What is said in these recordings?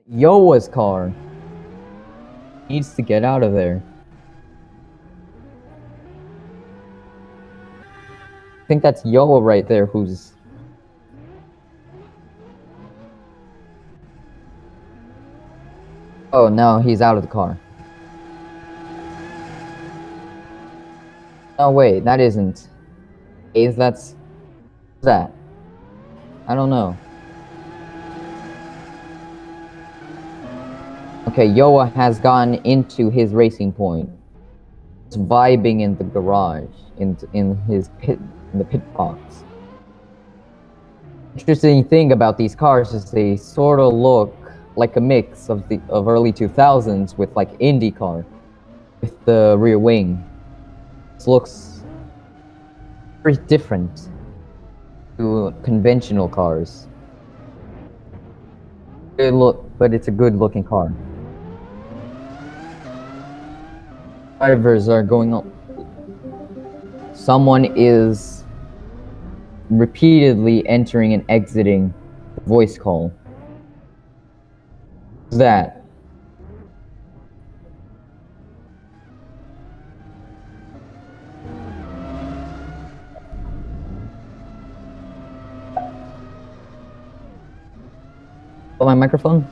Yoa's car. Needs to get out of there. I think that's Yoa right there who's... Oh no, he's out of the car. Oh wait, that isn't... Is that's... What's that? I don't know. Okay, Yoa has gone into his racing point. He's vibing in the garage, in his pit, in the pit box. Interesting thing about these cars is they sort of look like a mix of early 2000s with like IndyCar, with the rear wing. This looks very different to conventional cars. Good look, but it's a good looking car. Drivers are going up. Someone is repeatedly entering and exiting the voice call. Who's that? Oh, my microphone?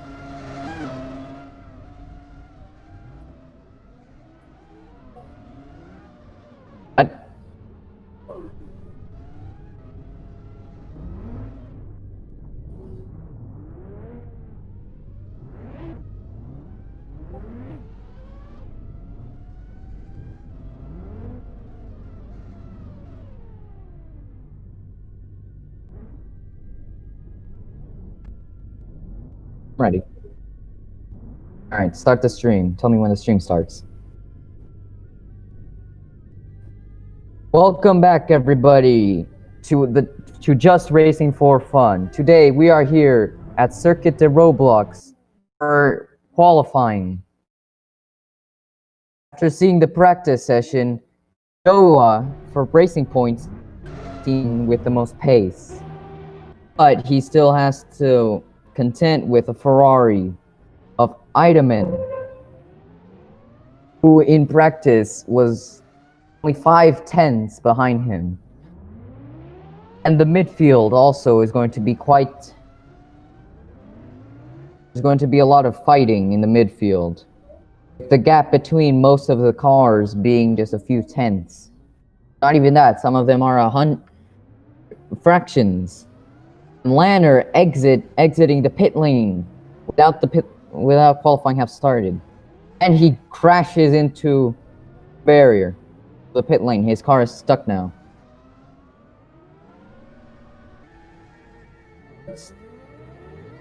Ready. Alright, start the stream. Tell me when the stream starts. Welcome back, everybody, to Just Racing for Fun. Today, we are here at Circuit de Roblox for qualifying. After seeing the practice session, Noah, for racing points, team with the most pace. But he still has to contend with a Ferrari of Eidemann, who in practice was only 5/10 behind him. And the midfield also is going to be quite... There's going to be a lot of fighting in the midfield. The gap between most of the cars being just a few tenths. Not even that, some of them are fractions. Lanner exiting the pit lane without qualifying have started. And he crashes into barrier. The pit lane. His car is stuck now.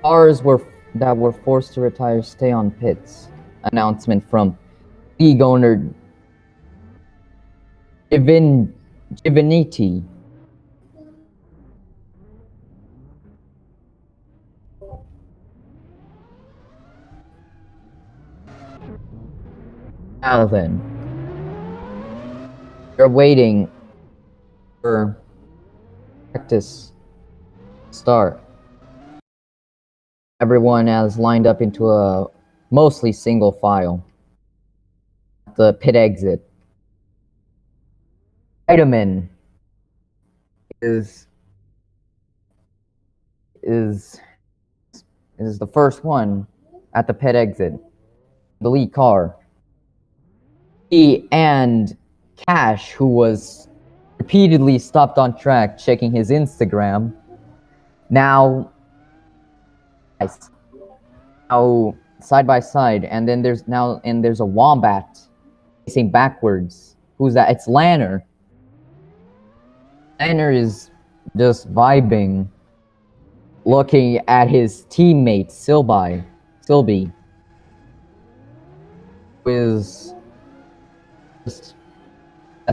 Cars that were forced to retire stay on pits. Announcement from league owner Giovannitti. Now then, we're waiting for practice start. Everyone has lined up into a mostly single file at the pit exit. Eidemann is the first one at the pit exit. The lead car. He and Cash, who was repeatedly stopped on track checking his Instagram, now side by side, and then there's a Wombat facing backwards. Who's that? It's Lanner. Lanner is just vibing, looking at his teammate Silby, who is just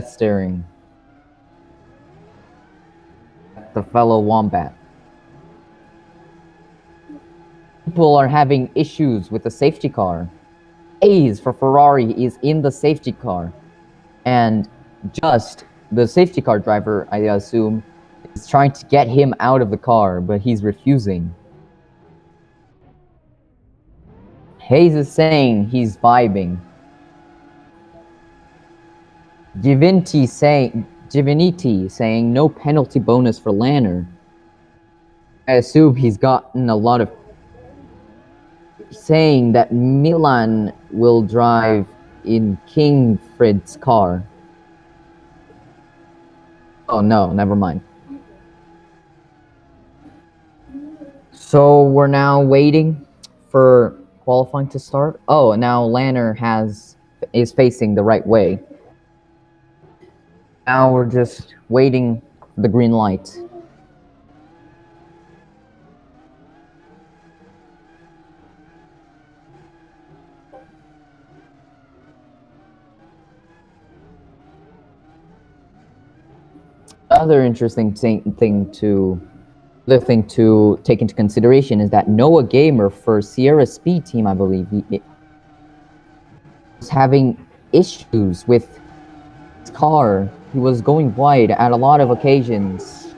staring at the fellow Wombat. People are having issues with the safety car. Hayes for Ferrari is in the safety car, and just the safety car driver, I assume, is trying to get him out of the car, but he's refusing. Hayes is saying he's vibing. Divinity saying no penalty bonus for Lanner. I assume he's gotten a lot of saying that Milan will drive in King Frid's car. Oh no, never mind. So we're now waiting for qualifying to start. Oh, now Lanner is facing the right way. Now we're just waiting for the green light. Other interesting thing to take into consideration is that Noah Gamer for Sierra Speed Team, I believe, he was having issues with his car. He was going wide at a lot of occasions.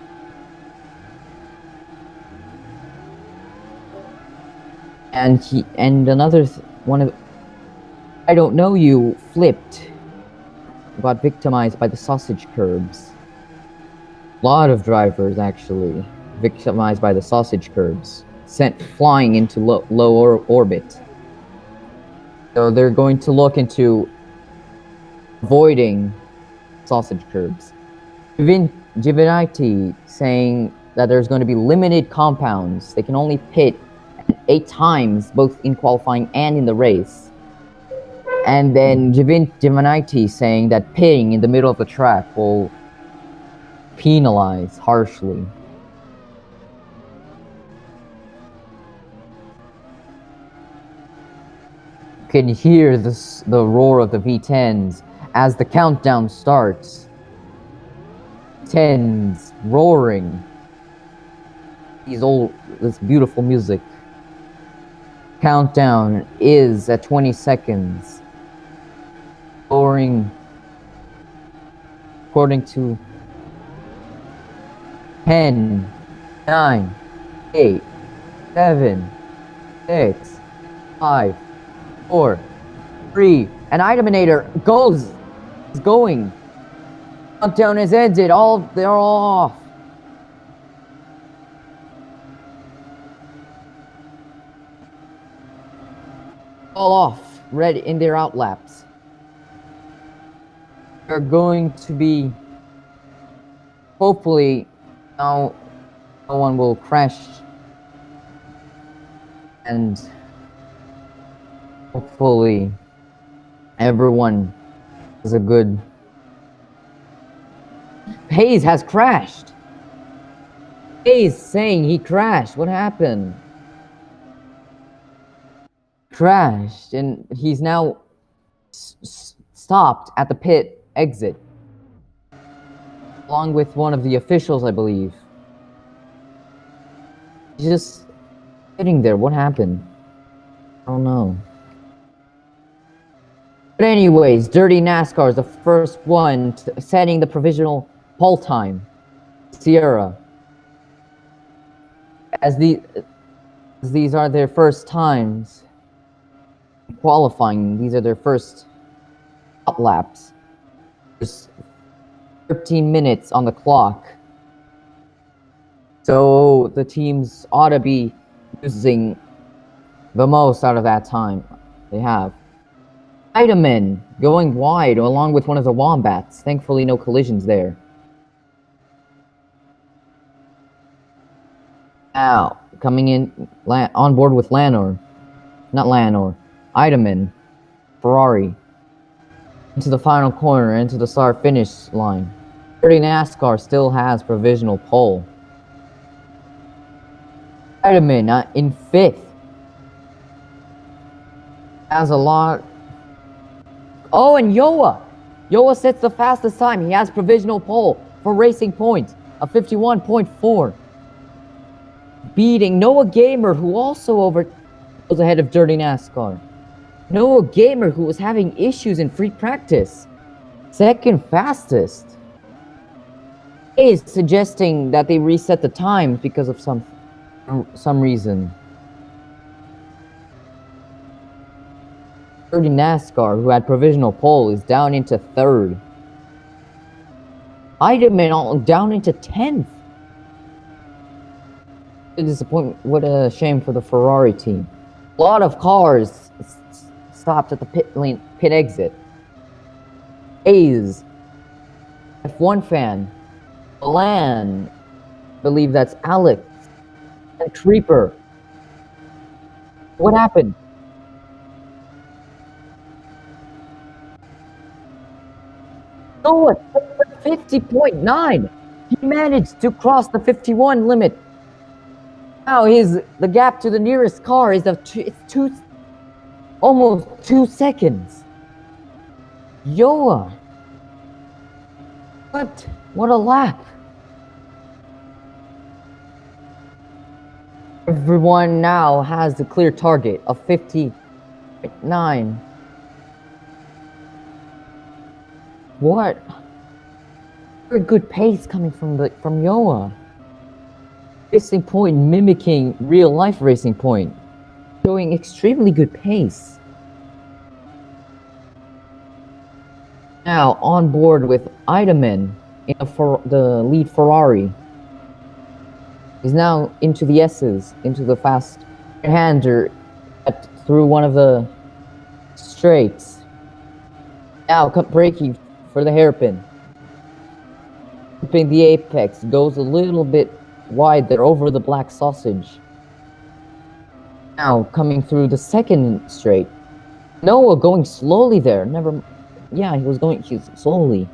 And I don't know, you flipped. Got victimized by the sausage curbs. A lot of drivers actually victimized by the sausage curbs, sent flying into low orbit. So they're going to look into avoiding sausage curbs. Divinity saying that there's going to be limited compounds. They can only pit 8 times, both in qualifying and in the race. And then Divinity saying that pitting in the middle of the track will penalize harshly. You can hear the roar of the V10s as the countdown starts. 10s roaring. This beautiful music. Countdown is at 20 seconds. Roaring according to 10, 9, 8, 7, 6, 5, 4, 3, and Itaminator is going. Countdown is ended. They're all off. All off. Ready in their outlaps. They're going to be, hopefully, now no one will crash, and hopefully everyone has a good... Hayes has crashed. Hayes saying he crashed. What happened? Crashed, and he's now stopped at the pit exit, along with one of the officials, I believe. He's just sitting there. What happened? I don't know. But anyways, Dirty NASCAR is the first one setting the provisional pole time. Sierra. As these are their first times qualifying, these are their first hot laps. There's 13 minutes on the clock. So the teams ought to be using the most out of that time they have. Vitamin going wide along with one of the Wombats. Thankfully, no collisions there. Now, coming in on board with Lanor. Not Lanor. Itamin. Ferrari. Into the final corner, into the start-finish line. Dirty NASCAR still has provisional pole. Itamin in 5th. Has a lot... Oh, and Yoa! Yoa sets the fastest time. He has provisional pole for Racing Point of 51.4. Beating Noah Gamer, who also goes ahead of Dirty NASCAR. Noah Gamer, who was having issues in free practice. Second fastest. Is suggesting that they reset the times because of some reason. Dirty NASCAR, who had provisional pole, is down into 3rd. Eidemann down into 10th. A disappointment. What a shame for the Ferrari team. A lot of cars stopped at the pit exit. Hayes, F1 fan, Milan, I believe that's Alex, and Creeper. What happened? Oh, 50.9. He managed to cross the 51 limit. Now the gap to the nearest car is almost 2 seconds. Yoa. What a lap. Everyone now has the clear target of 50.9. What? Very good pace coming from Yoa. Racing Point mimicking real life Racing Point, showing extremely good pace. Now on board with Eidemann in the lead Ferrari. He's now into the S's, into the fast hander through one of the straights. Now braking for the hairpin. The apex goes a little bit wide there over the black sausage. Now coming through the second straight. Noah going slowly there. He was going slowly.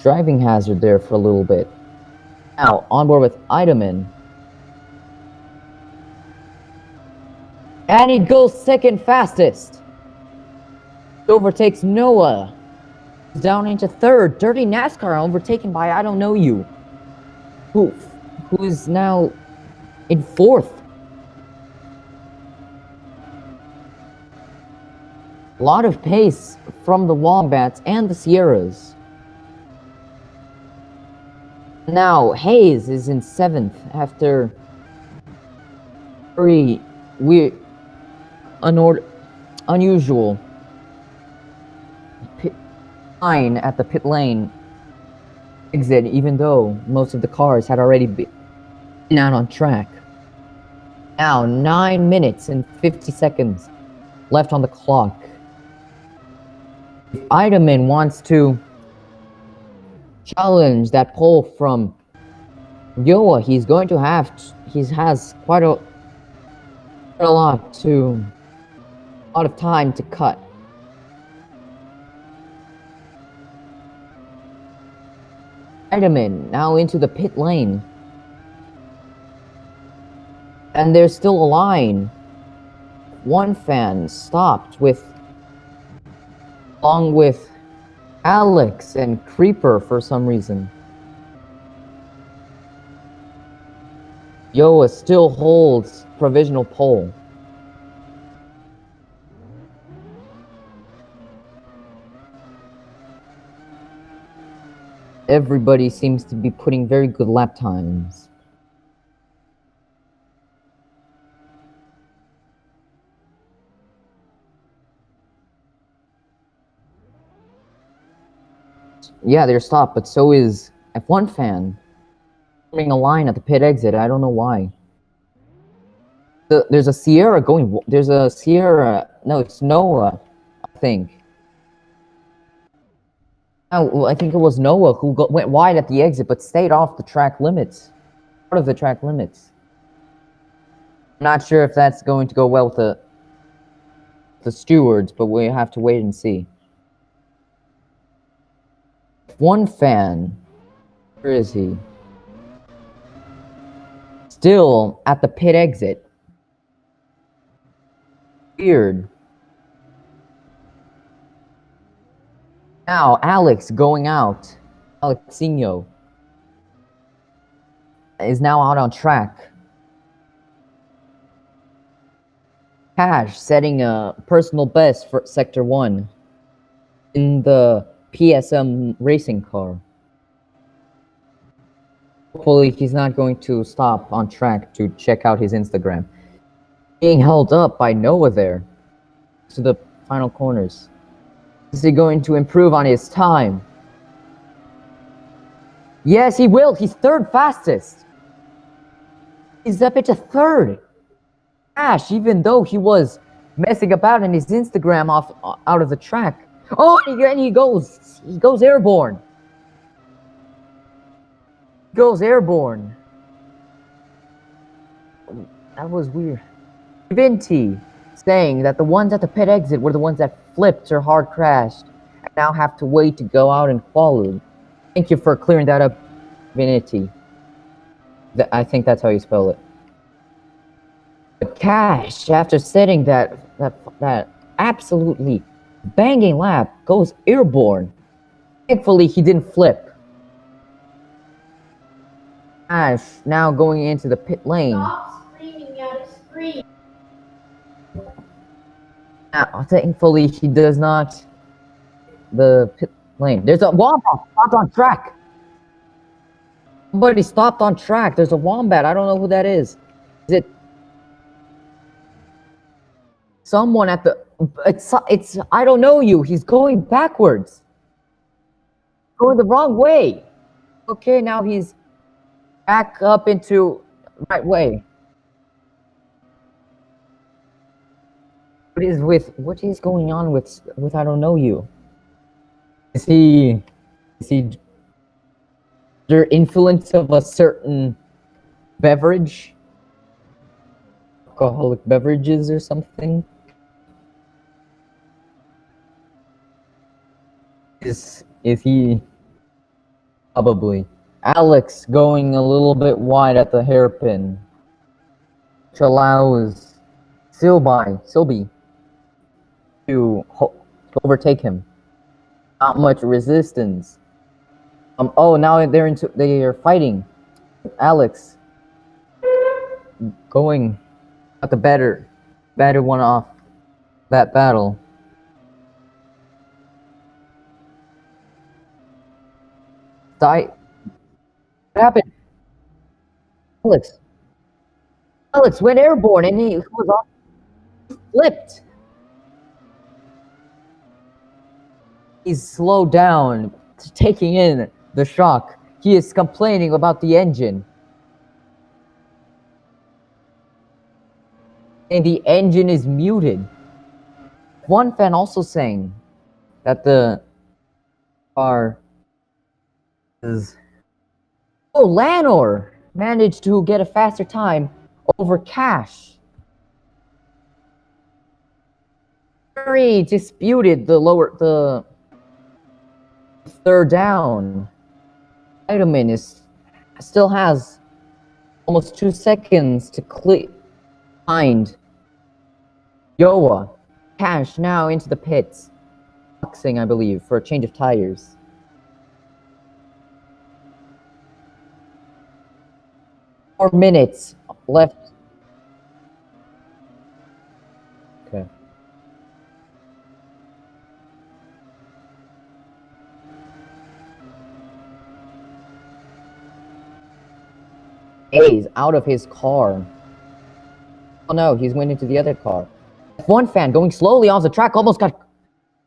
Driving hazard there for a little bit. Now on board with Eidemann. And he goes second fastest. Overtakes Noah. Down into 3rd. Dirty NASCAR overtaken by I don't know you. Who is now in 4th. A lot of pace from the Wombats and the Sierras. Now Hayes is in 7th after very weird, unusual line at the pit lane exit, even though most of the cars had already been out on track. Now 9 minutes and 50 seconds left on the clock. If Eidemann wants to challenge that pole from Yoa, he's going to have he has quite a lot of time to cut. Eidemann now into the pit lane. And there's still a line. One fan stopped along with Alex and Creeper for some reason. Yoa still holds provisional pole. Everybody seems to be putting very good lap times. Yeah, they're stopped, but so is F1 fan. Forming a line at the pit exit. I don't know why. There's a Sierra going. There's a Sierra. No, it's Noah, I think. Oh, I think it was Noah who went wide at the exit, but stayed off the track limits. Part of the track limits. I'm not sure if that's going to go well with the stewards, but we have to wait and see. One fan. Where is he? Still at the pit exit. Weird. Now, Alex going out. Alexinho is now out on track. Cash setting a personal best for Sector 1 in the PSM racing car. Hopefully he's not going to stop on track to check out his Instagram. Being held up by Noah there. to the final corners. Is he going to improve on his time? Yes, he will. He's third fastest. He's up into third. Ash, even though he was messing about in his Instagram out of the track. Oh, and he goes airborne. Goes airborne. That was weird. Vinti saying that the ones at the pit exit were the ones that flipped or hard crashed and now have to wait to go out and follow. Thank you for clearing that up, Vinti. I think that's how you spell it. But Cash, after setting that absolutely banging lap, goes airborne. Thankfully, he didn't flip. Cash now going into the pit lane. Stop screaming at a screen. Now, thankfully, he does not. The pit lane. There's a wombat stopped on track. Somebody stopped on track. There's a wombat. I don't know who that is. Is it someone at the? It's. I don't know you. He's going backwards. Going the wrong way. Okay, now he's back up into right way. What is going on with I don't know you? Is he under influence of a certain beverage? Alcoholic beverages or something? Is he probably? Alex going a little bit wide at the hairpin, which allows Silby to overtake him. Not much resistance. Oh, now they are fighting. Alex going at the better one off that battle. What happened? Alex went airborne and he was off. Flipped. He's slowed down, taking in the shock. He is complaining about the engine. And the engine is muted. One fan also saying that the car is... Oh, Lanor managed to get a faster time over Cash. Very disputed the third down. Vitamin still has almost 2 seconds to find Yoa. Cash now into the pits. Boxing, I believe, for a change of tires. Four minutes left. Okay. He's out of his car. Oh no, he's went into the other car. One fan going slowly off the track almost got...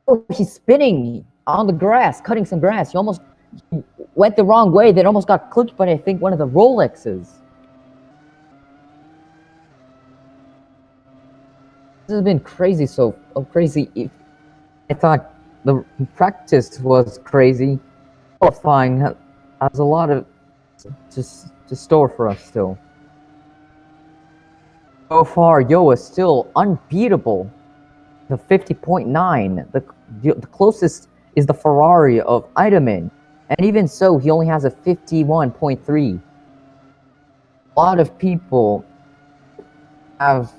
Oh, he's spinning on the grass, cutting some grass. He almost went the wrong way. That almost got clipped by, I think, one of the Rolexes. This has been crazy, crazy. I thought the practice was crazy. Qualifying has a lot of to store for us still. So far, Yo is still unbeatable. The 50.9. The closest is the Ferrari of Idaman. And even so, he only has a 51.3. A lot of people have...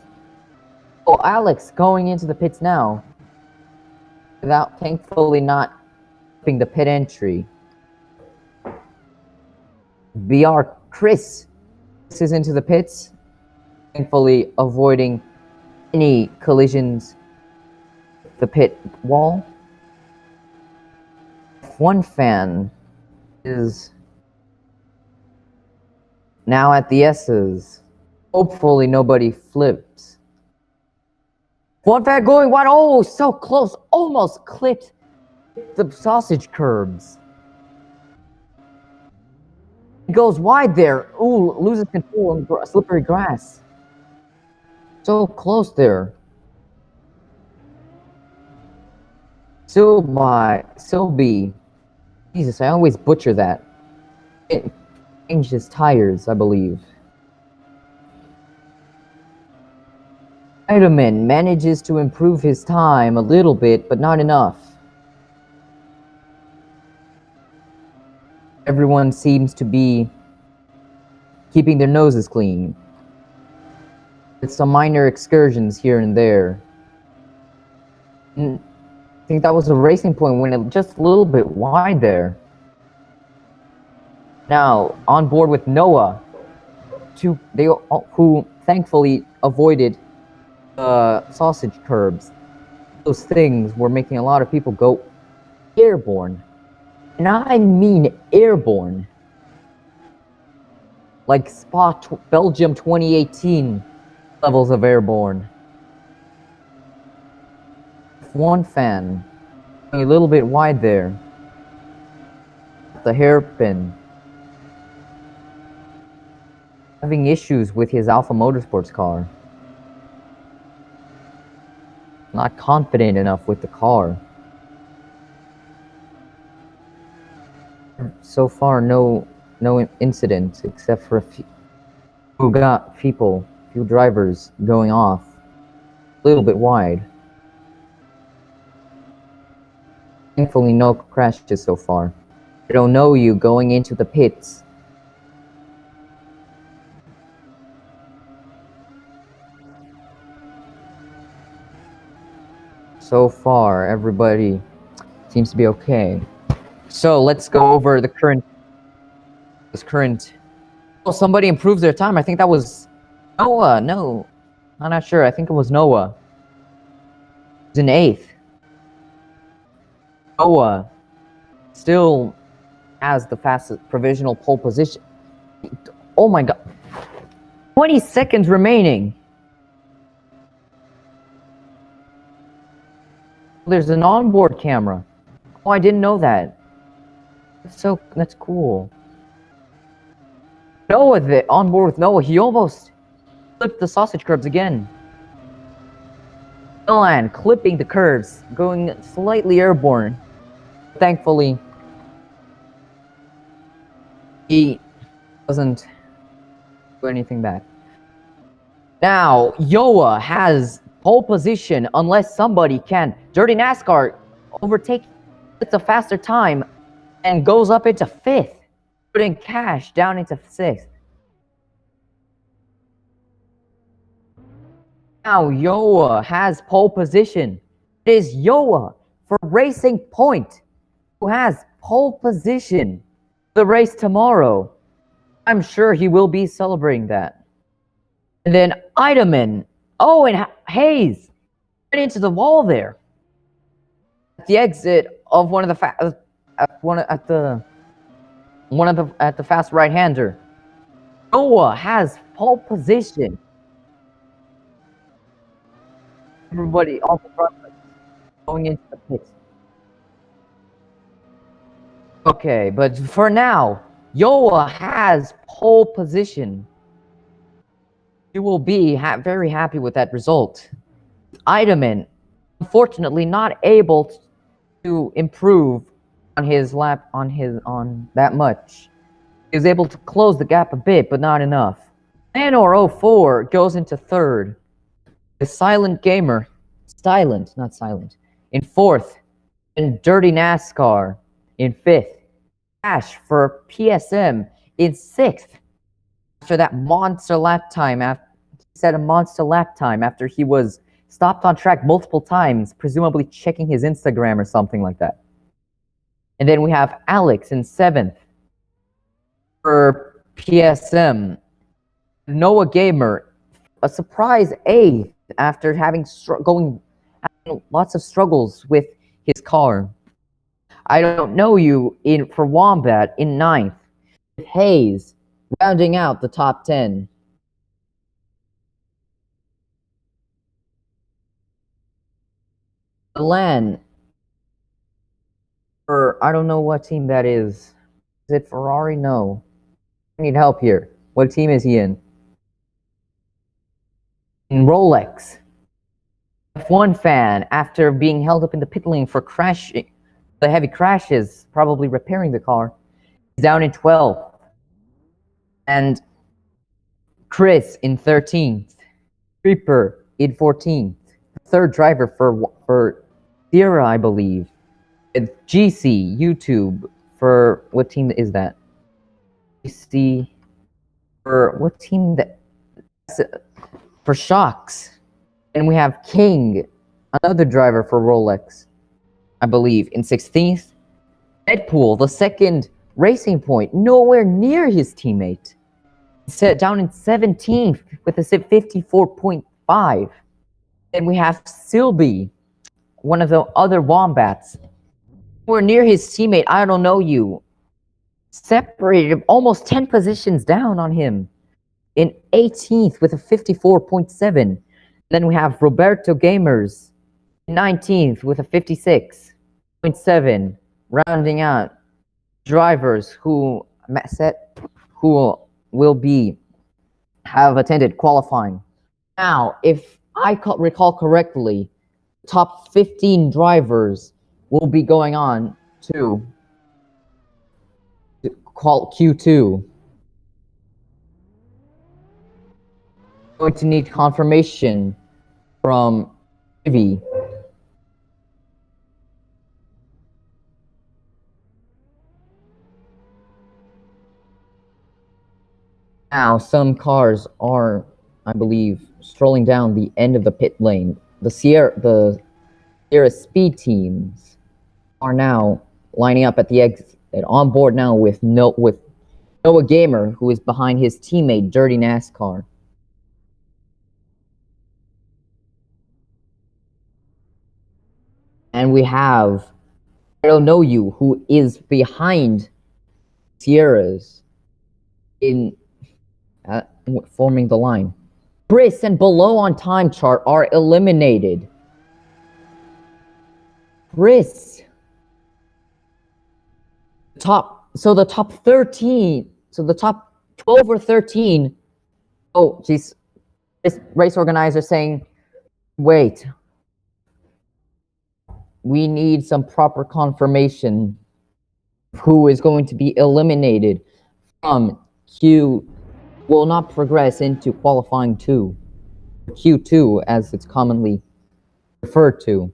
Oh, Alex going into the pits now. Without, thankfully, not upping the pit entry. BR Chris is into the pits. Thankfully, avoiding any collisions with the pit wall. One fan is now at the S's. Hopefully, nobody flips. One fan going wide. Oh, so close. Almost clipped the sausage curbs. He goes wide there. Ooh, loses control on slippery grass. So close there. Silby. Jesus, I always butcher that. It changed his tires, I believe. Spider-Man manages to improve his time a little bit, but not enough. Everyone seems to be keeping their noses clean. It's some minor excursions here and there. I think that was a racing point when it just a little bit wide there. Now, on board with Noah, who thankfully avoided sausage curbs. Those things were making a lot of people go airborne. And I mean airborne. Like Belgium 2018 levels of airborne. One fan, a little bit wide there. The hairpin. Having issues with his Alpha Motorsports car. Not confident enough with the car. So far, no incidents except for a few few drivers going off a little bit wide. Thankfully, no crashes so far. I don't know you going into the pits. So far, everybody seems to be okay. So let's go over the current. Oh, somebody improves their time. I think that was Noah. No, I'm not sure. I think it was Noah. He's in 8th. Noah still has the fastest provisional pole position. Oh my god. 20 seconds remaining. There's an onboard camera. Oh, I didn't know that. That's cool. Noah, on board with Noah, he almost flipped the sausage curbs again. Milan clipping the curves, going slightly airborne. Thankfully, he doesn't do anything bad. Now, Yoa has pole position unless somebody can. Dirty NASCAR overtakes a faster time and goes up into 5th, putting Cash down into 6th. Now Yoa has pole position. It is Yoa for Racing Point who has pole position the race tomorrow. I'm sure he will be celebrating that. And then Eidemann. Oh, and Hayes right into the wall there. At the exit of one of the at the fast right-hander. Noah has pole position. Everybody, all the drivers going into the pits. Okay, but for now, Yoa has pole position. You will be very happy with that result. Eidemann, unfortunately, not able to improve on his lap on that much. He was able to close the gap a bit, but not enough. Manor 04 goes into 3rd. The Silent Gamer, not silent, in 4th. And Dirty NASCAR in 5th. Cash for PSM in 6th. After that monster lap time, after he was stopped on track multiple times, presumably checking his Instagram or something like that. And then we have Alex in 7th for PSM. Noah Gamer, a surprise 8th after having lots of struggles with his car. I don't know you for Wombat in 9th. With Hayes rounding out the top 10. Milan, or I don't know what team that is. Is it Ferrari? No. I need help here. What team is he in? In Rolex. F1 fan, after being held up in the pit lane for the heavy crashes, probably repairing the car, is down in 12th. And Chris in 13th. Creeper in 14th. Third driver for Jrff, I believe. It's GC, YouTube, for what team is that? GC, for what team that? For Shocks. And we have King, another driver for Rolex, I believe, in 16th. Deadpool, the second Racing Point, nowhere near his teammate. Set down in 17th with a 54.5. Then we have Silby, one of the other Wombats. Nowhere near his teammate, I don't know you. Separated almost 10 positions down on him. In 18th with a 54.7. Then we have Roberto Gamers, 19th with a 56.7, rounding out drivers who will have attended qualifying. Now, if I recall correctly, top 15 drivers will be going on to call Q2. Going to need confirmation from Ivy. Now, some cars are, I believe, strolling down the end of the pit lane. The Sierra speed teams are now lining up at the exit, on board now with Noah Gamer, who is behind his teammate Dirty NASCAR. And we have I don't know you, who is behind Sierras in forming the line. Chris and below on time chart are eliminated. Chris. The top 13, so the top 12 or 13. Oh, geez. This race organizer saying, wait. We need some proper confirmation of who is going to be eliminated from Q, will not progress into qualifying 2. Q2, as it's commonly referred to.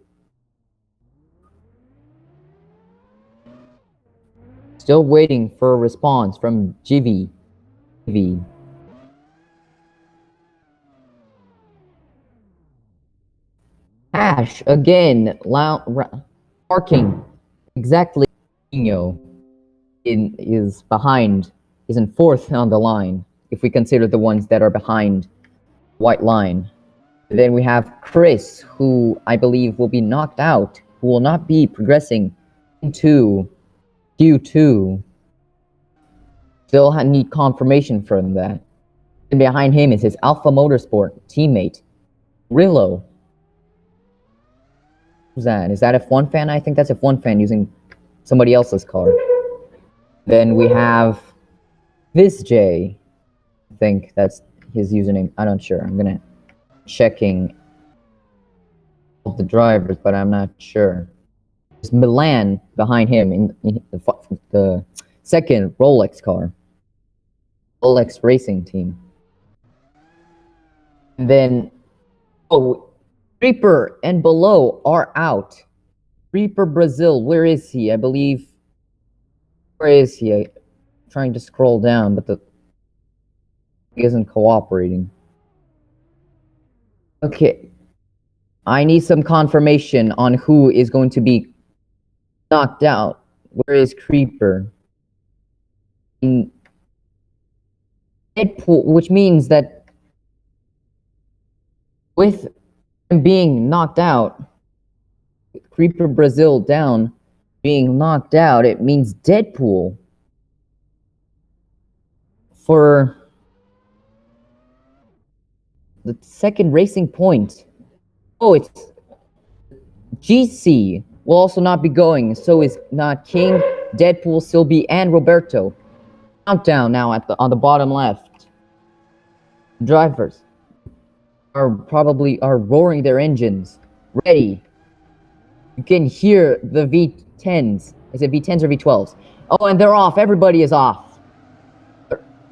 Still waiting for a response from Jrff. Ash again, parking exactly. Is in 4th on the line, if we consider the ones that are behind white line. Then we have Chris, who I believe will be knocked out, who will not be progressing into Q2. Still need confirmation from that. And behind him is his Alpha Motorsport teammate, Rillo. Who's that? Is that F1 fan? I think that's F1 fan using somebody else's car. Then we have this J. I think that's his username. I'm not sure. I'm gonna checking the drivers, but I'm not sure. There's Milan behind him in the second Rolex car. Rolex racing team. And then, Reaper and below are out. Reaper Brazil, where is he? I believe. Where is he? I'm trying to scroll down, but he isn't cooperating. Okay. I need some confirmation on who is going to be knocked out. Where is Creeper? In Deadpool, which means that with him being knocked out, Creeper Brazil down, being knocked out, it means Deadpool for the second racing point. Oh, it's GC will also not be going. So is not King, Deadpool, Silby, and Roberto. Countdown now on the bottom left. Drivers are roaring their engines. Ready. You can hear the V10s. Is it V10s or V12s? Oh, and they're off. Everybody is off.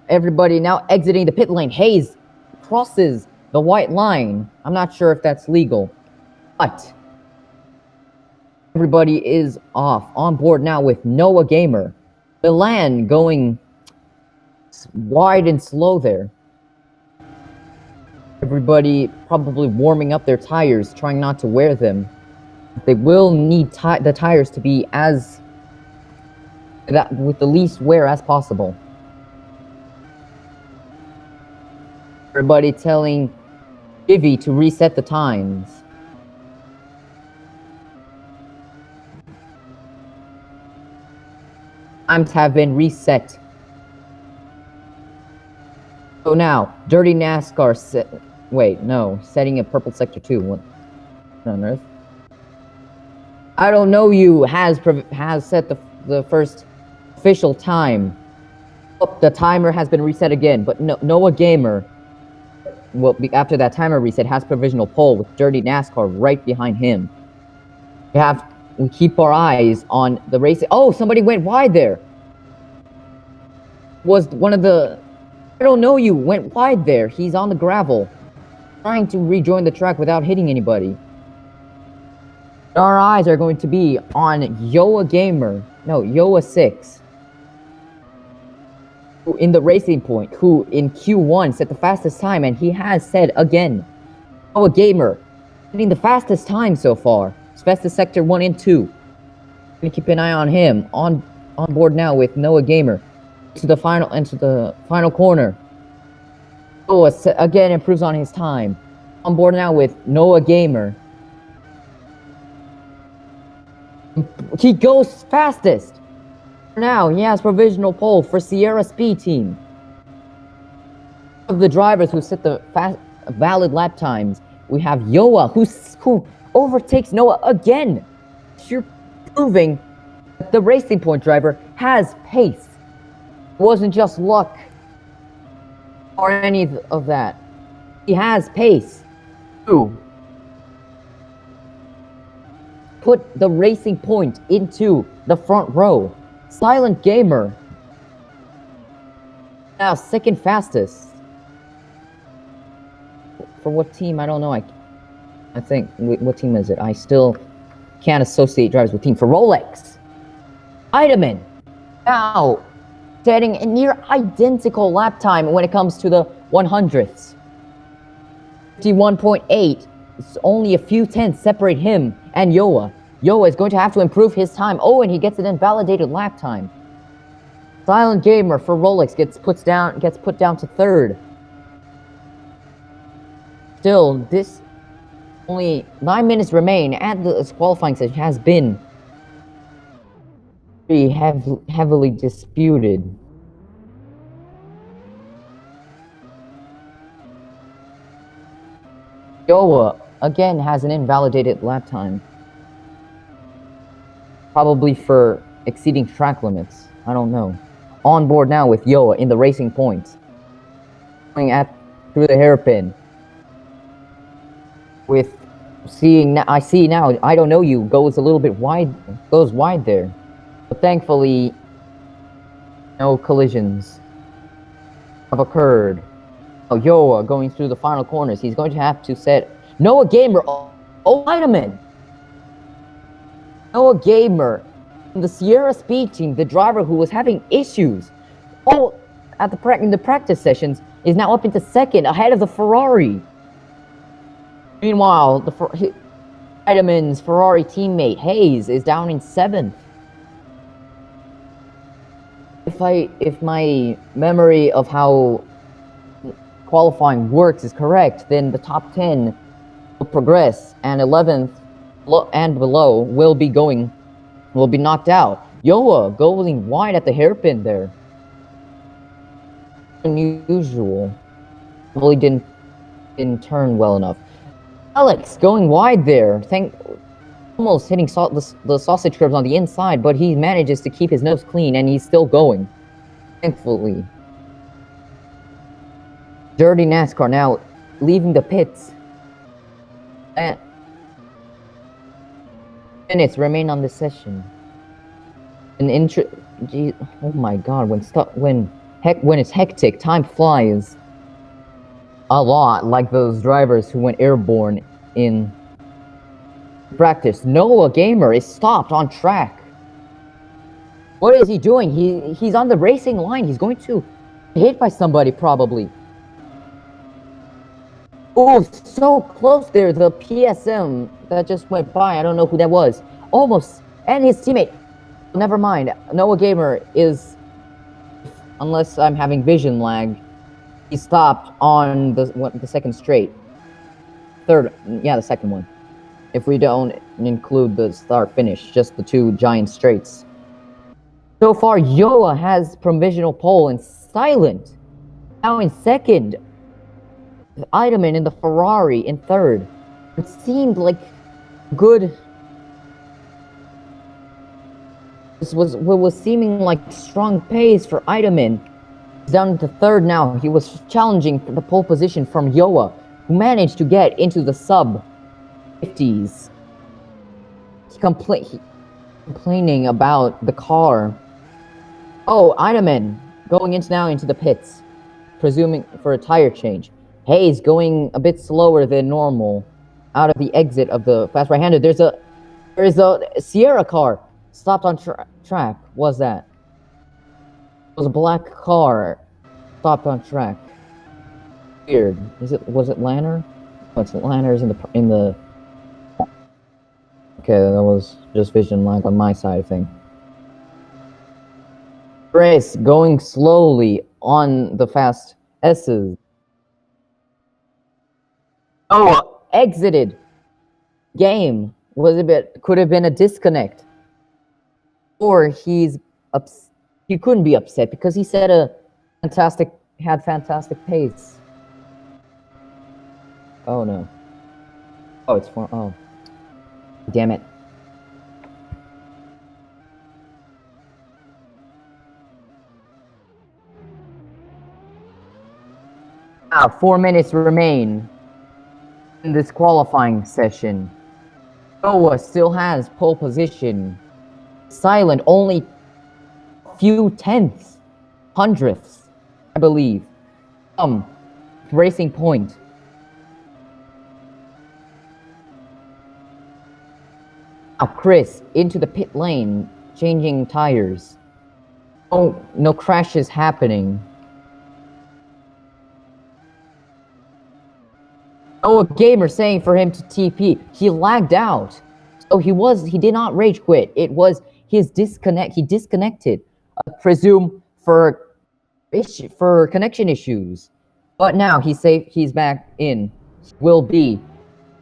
Everybody now exiting the pit lane. Hayes crosses the white line. I'm not sure if that's legal, but everybody is off. On board now with Noah Gamer. Milan going wide and slow there. Everybody probably warming up their tires, trying not to wear them. They will need the tires to be with the least wear as possible. Everybody telling Ivy to reset the times. Times have been reset. So now, Dirty NASCAR setting a purple sector 2. What on earth? I don't know you has set the first official time. Oh, the timer has been reset again, but Noah Gamer after that timer reset has provisional pole with Dirty NASCAR right behind him. We keep our eyes on the race. Oh, somebody went wide there. Was one of the I don't know you went wide there. He's on the gravel, trying to rejoin the track without hitting anybody. Our eyes are going to be on Yoa 6. Who in the Racing Point, who in Q1 set the fastest time, and he has said again, Noah Gamer, setting the fastest time so far. It's fastest sector 1 and 2. Gonna keep an eye on him. On board now with Noah Gamer. To the final corner. Noah again improves on his time. On board now with Noah Gamer. He goes fastest. Now he has provisional pole for Sierra Speed Team. Of the drivers who set the valid lap times, we have Yoa who overtakes Noah again. You're proving that the Racing Point driver has pace. It wasn't just luck or any of that. He has pace to put the Racing Point into the front row. Silent Gamer now second fastest. For what team? I don't know. I think what team is it? I still can't associate drivers with team. For Rolex, Idaman now setting a near identical lap time when it comes to the 100ths. 51.8. It's only a few tenths separate him and Yoa. Yoa is going to have to improve his time. Oh, and he gets an invalidated lap time. Silent Gamer for Rolex gets put down to third. Still, this only 9 minutes remain, and this qualifying session has been pretty heavily disputed. Yoa again has an invalidated lap time. Probably for exceeding track limits. I don't know. On board now with Yoa in the Racing Points. Going through the hairpin. I see now, I don't know you goes a little bit wide, goes wide there. But thankfully, no collisions have occurred. Oh, Yoa going through the final corners. He's going to have to set Noah Gamer. Oh, Vitamin. Noah Gamer, the Sierra Speed Team, the driver who was having issues in the practice sessions, is now up into second, ahead of the Ferrari. Meanwhile, Vitamin's Ferrari teammate Hayes is down in 7th. If my memory of how qualifying works is correct, then the top 10 will progress, and 11th and below will be knocked out. Yoa going wide at the hairpin there. Unusual. Probably didn't turn well enough. Alex going wide there. almost hitting the sausage curbs on the inside, but he manages to keep his nose clean, and he's still going. Thankfully. Dirty NASCAR now leaving the pits. And minutes remain on this session. Oh my god, when it's hectic, time flies. A lot, like those drivers who went airborne in practice. Noah Gamer is stopped on track. What is he doing? He's on the racing line. He's going to get hit by somebody, probably. Oh, so close there. The PSM that just went by. I don't know who that was. Almost. And his teammate. Never mind. Noah Gamer is, unless I'm having vision lag, he stopped on the second straight. Third, yeah, the second one. If we don't include the start-finish, just the two giant straights. So far, Yoa has provisional pole and Silent now in second. Eidemann in the Ferrari in third. It seemed like good. This was what was seeming like strong pace for Eidemann. He's down to third now. He was challenging for the pole position from Yoa, who managed to get into the sub-50s. He's complaining about the car. Oh, Eidemann going into the pits, presuming for a tire change. Hayes going a bit slower than normal out of the exit of the fast right-hander. There's a Sierra car stopped on track. What was that? It was a black car stopped on track. Weird. Was it Lanner? Oh, it's Lanner's in the. Okay, that was just vision lag on my side of things. Race going slowly on the fast S's. Oh, exited. Game could have been a disconnect, or he couldn't be upset because he said had fantastic pace. Oh no. Oh, it's for oh. Damn it. Now, 4 minutes remain in this qualifying session. Noah still has pole position. Silent only a few hundredths, I believe. Racing point. Now Chris into the pit lane, changing tires. Oh, no crashes happening. Oh, a gamer saying for him to TP. He lagged out. So he did not rage quit. It was his disconnect. He disconnected. I presume for connection issues. But now he's safe. He's back in. Will be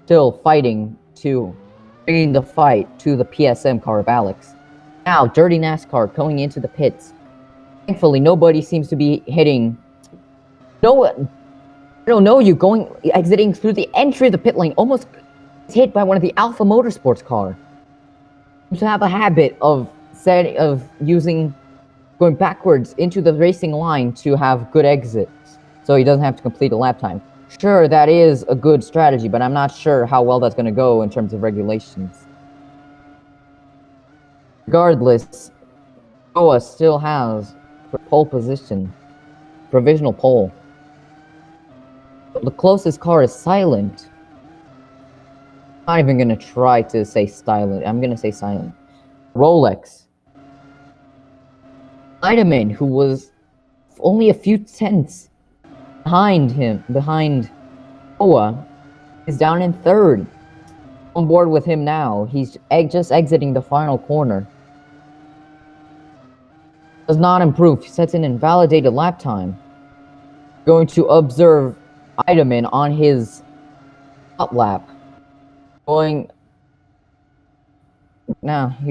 still fighting to bring the fight to the PSM car of Alex. Now, Dirty NASCAR going into the pits. Thankfully, nobody seems to be hitting. I don't know, exiting through the entry of the pit lane, almost hit by one of the Alpha Motorsports car. Seems to have a habit of going backwards into the racing line to have good exits, so he doesn't have to complete a lap time. Sure, that is a good strategy, but I'm not sure how well that's going to go in terms of regulations. Regardless, Noah still has pole position, provisional pole. The closest car is Silent. I'm not even gonna try to say Silent. I'm gonna say Silent. Rolex. Eidemann, who was only a few tenths behind Noah, is down in third. On board with him now. He's just exiting the final corner. Does not improve. He sets an invalidated lap time. Going to observe Eidemann on his hot lap. He's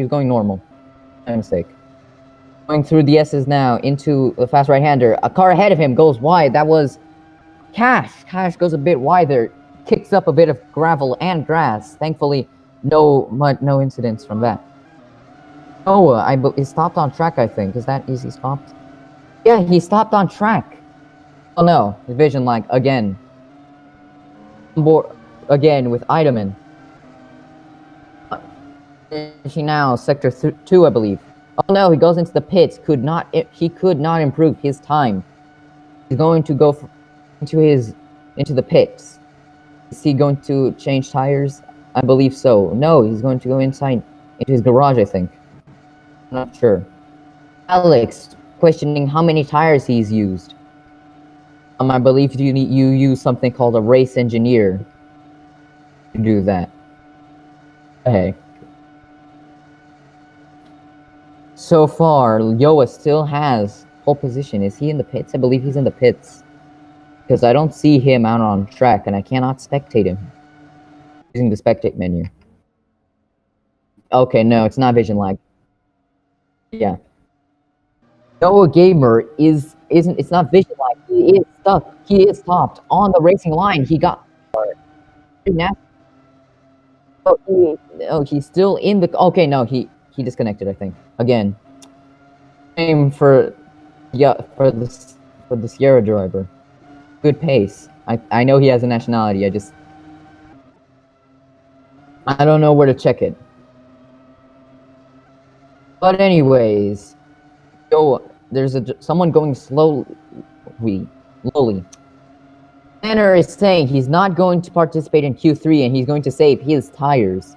going normal. My mistake. Going through the S's now into the fast right-hander. A car ahead of him goes wide. That was Cash. Cash goes a bit wider. Kicks up a bit of gravel and grass. Thankfully, no incidents from that. Oh, he stopped on track, I think. Is he stopped? Yeah, he stopped on track. Oh no, vision lag again. Again with Eidemann. Finishing now, sector 2, I believe. Oh no, he goes into the pits. He could not improve his time. He's going to go into the pits. Is he going to change tires? I believe so. No, he's going to go into his garage, I think. I'm not sure. Alex questioning how many tires he's used. I believe you use something called a race engineer to do that. Hey. So far, Yoa still has pole position. Is he in the pits? I believe he's in the pits. Because I don't see him out on track, and I cannot spectate him. Using the spectate menu. Okay, no, it's not vision lag. Yeah. Noah Gamer it's not vision lag. He is stuck. He is stopped on the racing line. He got he's still in the okay, no, he disconnected, I think. Again. Same for the Sierra driver. Good pace. I know he has a nationality. I don't know where to check it. But anyways, there's someone going slowly. Tanner is saying he's not going to participate in Q3 and he's going to save his tires.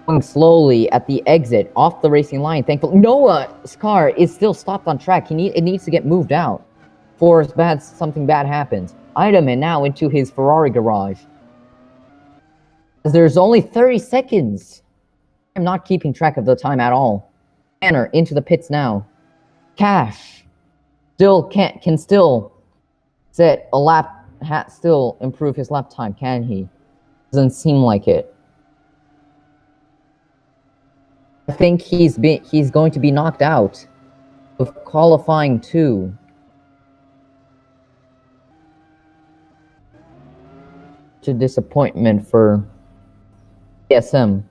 Going slowly at the exit off the racing line. Thankfully, Noah's car is still stopped on track. It needs to get moved out before something bad happens. Eidemann now into his Ferrari garage. There's only 30 seconds. I'm not keeping track of the time at all. Tanner into the pits now. Cash can still set a lap. Still improve his lap time, can he? Doesn't seem like it. I think he's going to be knocked out of qualifying 2. To disappointment for PSM.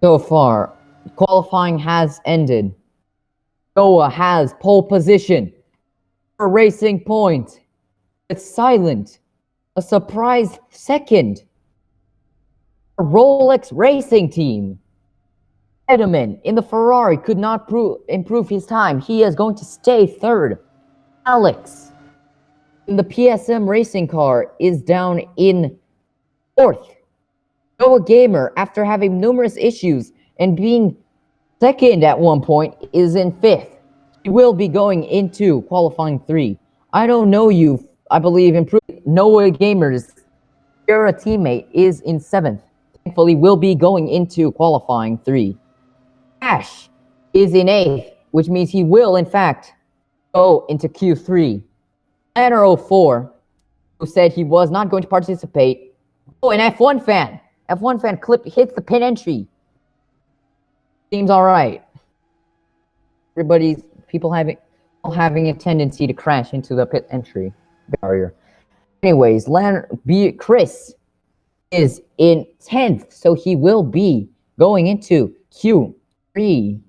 So far, qualifying has ended. Noah has pole position for Racing Point. It's silent. A surprise second. A Rolex Racing Team. Eidemann in the Ferrari could not improve his time. He is going to stay 3rd. Alex in the PSM racing car is down in 4th. Noah Gamer, after having numerous issues and being 2nd at one point, is in 5th. He will be going into qualifying 3. I don't know you. I believe Noah Gamer's Jrff teammate is in 7th. Thankfully, will be going into qualifying 3. Ash is in 8th, which means he will, in fact, go into Q3. Planner 04, who said he was not going to participate. Oh, an F1 fan. F1 fan hits the pit entry. Seems alright. People having a tendency to crash into the pit entry barrier. Anyways, Chris is in 10th, so he will be going into Q3.